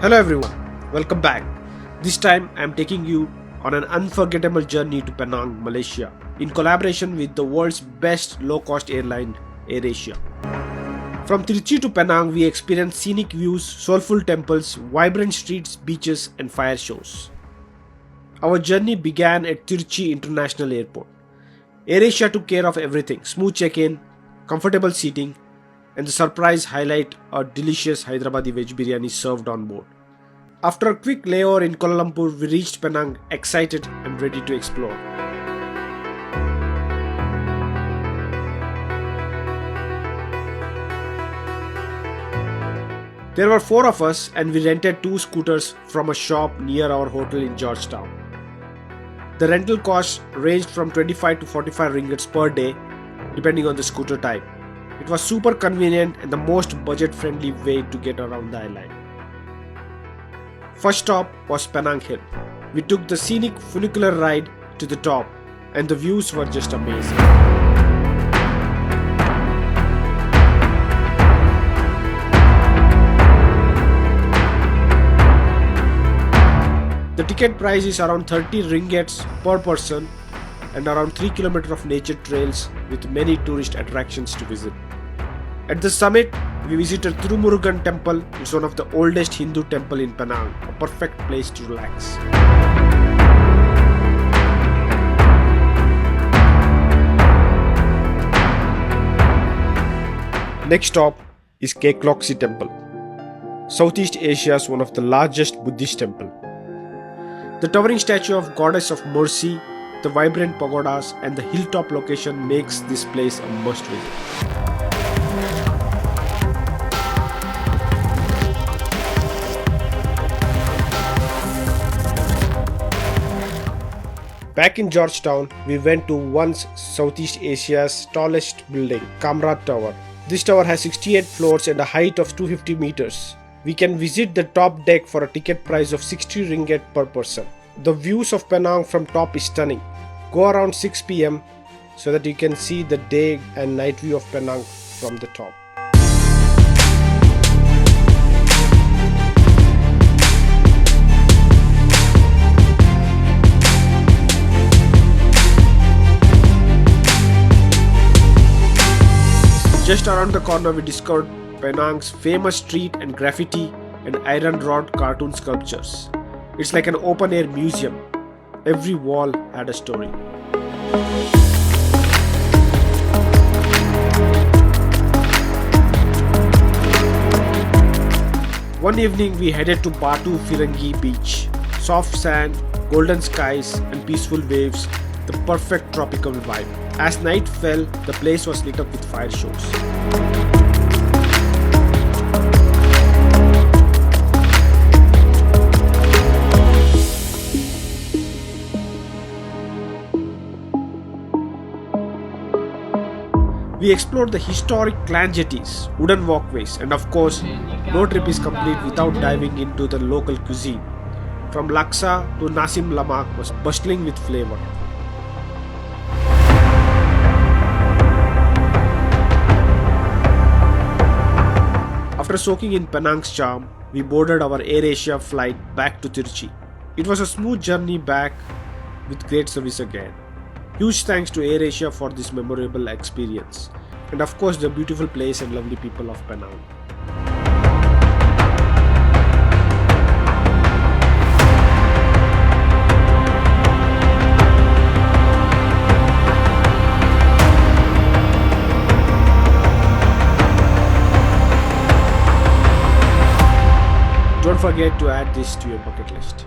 Hello everyone, welcome back. This time I am taking you on an unforgettable journey to Penang, Malaysia in collaboration with the world's best low-cost airline, AirAsia. From Trichy to Penang, we experienced scenic views, soulful temples, vibrant streets, beaches and fire shows. Our journey began at Trichy International Airport. AirAsia took care of everything: smooth check-in, comfortable seating, and the surprise highlight, a delicious Hyderabadi veg biryani served on board. After a quick layover in Kuala Lumpur, we reached Penang excited and ready to explore. There were 4 of us and we rented 2 scooters from a shop near our hotel in Georgetown. The rental cost ranged from 25 to 45 ringgits per day depending on the scooter type. It was super convenient and the most budget-friendly way to get around the island. First stop was Penang Hill. We took the scenic Funicular ride to the top and the views were just amazing. The ticket price is around 30 ringgits per person and around 3 km of nature trails with many tourist attractions to visit. At the summit, we visited Thirumurugan temple. It's one of the oldest Hindu temple in Penang, a perfect place to relax. Next stop is Kek Lok Si Temple, Southeast Asia's one of the largest Buddhist temple. The towering statue of Goddess of Mercy, the vibrant pagodas and the hilltop location makes this place a must visit. Back in Georgetown, we went to once Southeast Asia's tallest building, Kamrat Tower. This tower has 68 floors and a height of 250 meters. We can visit the top deck for a ticket price of 60 ringgit per person. The views of Penang from top is stunning. Go around 6 p.m. so that you can see the day and night view of Penang from the top. Just around the corner we discovered Penang's famous street and graffiti and iron rod cartoon sculptures. It's like an open air museum. Every wall had a story. One evening we headed to Batu Firangi beach. Soft sand, golden skies and peaceful waves, the perfect tropical vibe. As night fell, the place was lit up with fire shows. We explored the historic clan jetties, wooden walkways, and of course, no trip is complete without diving into the local cuisine. From laksa to nasim lemak was bustling with flavor. After soaking in Penang's charm, we boarded our AirAsia flight back to Trichy. It was a smooth journey back with great service again. Huge thanks to AirAsia for this memorable experience. And of course the beautiful place and lovely people of Penang. Don't forget to add this to your bucket list.